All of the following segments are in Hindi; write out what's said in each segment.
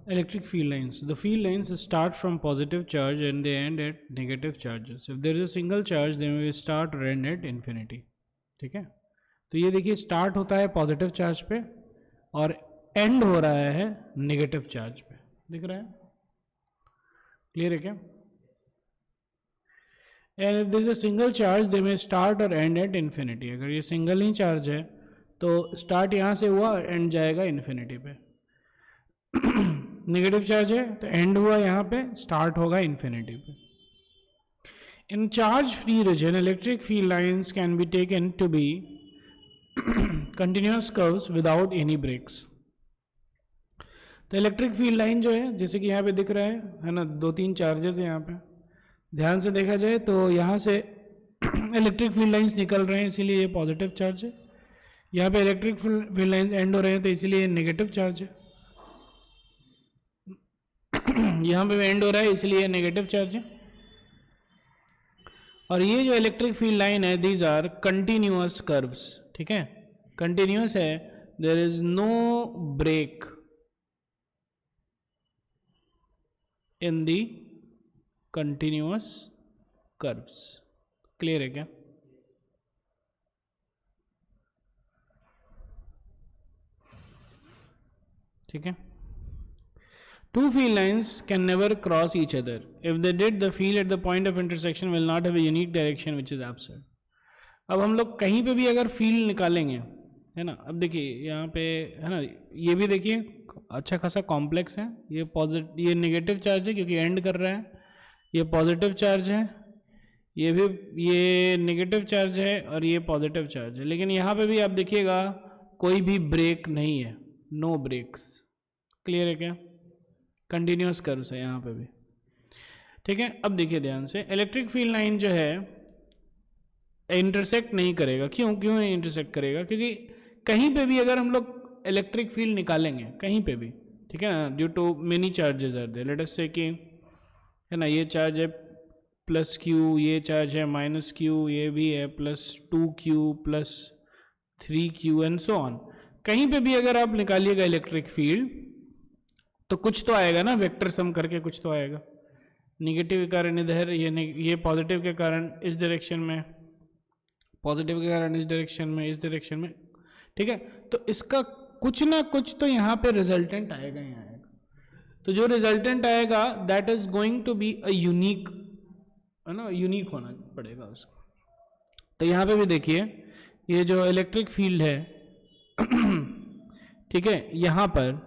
electric field lines. The field lines start from positive charge and they end at negative charges. If there is a single charge, they may start or end at infinity. ठीक है, तो ये देखिए स्टार्ट होता है पॉजिटिव चार्ज पे और एंड हो रहा है नेगेटिव चार्ज पे. दिख रहा है, क्लियर है क्या? And if this a single charge दे में स्टार्ट और एंड एट इन्फिनिटी. अगर ये सिंगल ही चार्ज है तो स्टार्ट यहाँ से हुआ और एंड जाएगा इन्फिनिटी पे. नेगेटिव चार्ज है तो एंड हुआ यहाँ पे, स्टार्ट होगा इन्फिनिटी पे. In charge free region electric field lines can be taken to be continuous curves without any breaks. तो इलेक्ट्रिक फील्ड लाइन जो है, जैसे कि यहाँ पे दिख रहा है ना, 2-3 चार्जेस है यहाँ पे. ध्यान से देखा जाए तो यहाँ से इलेक्ट्रिक फील्ड लाइंस निकल रहे हैं, इसीलिए ये पॉजिटिव चार्ज है. यहाँ पे इलेक्ट्रिक फील्ड लाइंस एंड हो रहे हैं तो इसीलिए ये नेगेटिव चार्ज है. यहाँ पे एंड हो रहा है इसलिए नेगेटिव चार्ज है. और ये जो इलेक्ट्रिक फील्ड लाइन है, दीज आर कंटिन्यूअस कर्व्स. ठीक है, कंटिन्यूअस है, there is no break in the continuous curves. Clear है क्या? ठीक है. Two field lines can never cross each other. If they did, the field at the point of intersection will not have a unique direction which is absurd. अब हम लोग कहीं पे भी अगर फील्ड निकालेंगे, है ना, अब देखिए यहाँ पे है ना, ये भी देखिए अच्छा खासा कॉम्प्लेक्स है. ये पॉजिटिव, ये नेगेटिव चार्ज है क्योंकि एंड कर रहा है. ये पॉजिटिव चार्ज है, ये भी ये नेगेटिव चार्ज है और ये पॉजिटिव चार्ज है. लेकिन यहाँ पे भी आप देखिएगा कोई भी ब्रेक नहीं है, नो ब्रेक्स. क्लियर है क्या? कंटिन्यूअस कर्व्स है यहाँ पे भी. ठीक है, अब देखिए ध्यान से, इलेक्ट्रिक फील्ड लाइन जो है इंटरसेक्ट नहीं करेगा. क्यों इंटरसेक्ट करेगा? क्योंकि कहीं पे भी अगर हम लोग इलेक्ट्रिक फील्ड निकालेंगे कहीं पे भी, ठीक है ना, due to many charges are there. Let us say कि है ना, ये चार्ज है प्लस क्यू, ये चार्ज है माइनस क्यू, ये भी है plus 2q plus 3q and so on. कहीं पे भी अगर आप निकालिएगा इलेक्ट्रिक फील्ड तो कुछ तो आएगा ना, वेक्टर सम करके कुछ तो आएगा. नेगेटिव के कारण इधर, ये पॉजिटिव के कारण इस डायरेक्शन में, पॉजिटिव के कारण इस डायरेक्शन में, इस डायरेक्शन में. ठीक है, तो इसका कुछ ना कुछ तो यहाँ पे रिजल्टेंट आएगा ही आएगा. तो जो रिजल्टेंट आएगा that is going to be a unique, है ना, यूनिक होना पड़ेगा उसको. तो यहाँ पे भी देखिए ये जो इलेक्ट्रिक फील्ड है ठीक है, यहाँ पर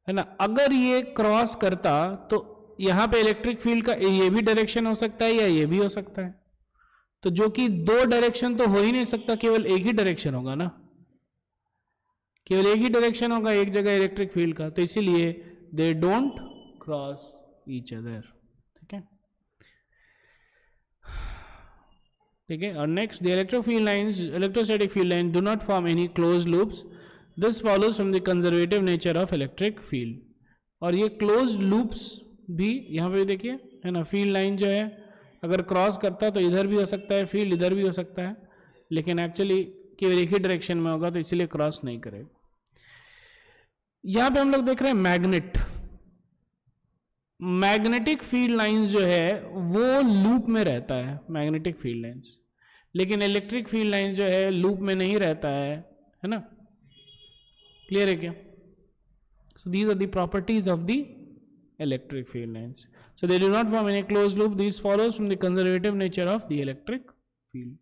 है ना, अगर ये क्रॉस करता तो यहाँ पे इलेक्ट्रिक फील्ड का ये भी डायरेक्शन हो सकता है या ये भी हो सकता है. तो जो कि 2 डायरेक्शन तो हो ही नहीं सकता, केवल एक ही डायरेक्शन होगा ना, केवल एक ही डायरेक्शन होगा एक जगह इलेक्ट्रिक फील्ड का. तो इसीलिए they don't cross each other. ठीक है, ठीक है. और next, the electrostatic field line do not form any close loops. This follows from the conservative nature of electric field. और ये क्लोज लूप्स भी यहाँ पे देखिए, है ना, फील्ड लाइन जो है अगर क्रॉस करता है तो इधर भी हो सकता है फील्ड, इधर भी हो सकता है, लेकिन एक्चुअली केवल एक ही डायरेक्शन में होगा तो इसीलिए क्रॉस नहीं करेगा. यहाँ पे हम लोग देख रहे हैं मैग्नेट. मैग्नेटिक फील्ड लाइंस जो है वो लूप में रहता है, मैग्नेटिक फील्ड लाइंस. लेकिन इलेक्ट्रिक फील्ड लाइंस जो है लूप में नहीं रहता है ना. क्लियर है क्या? So these are the properties of the electric field lines. So they do not form any closed loop. These follows from the conservative nature of the electric field.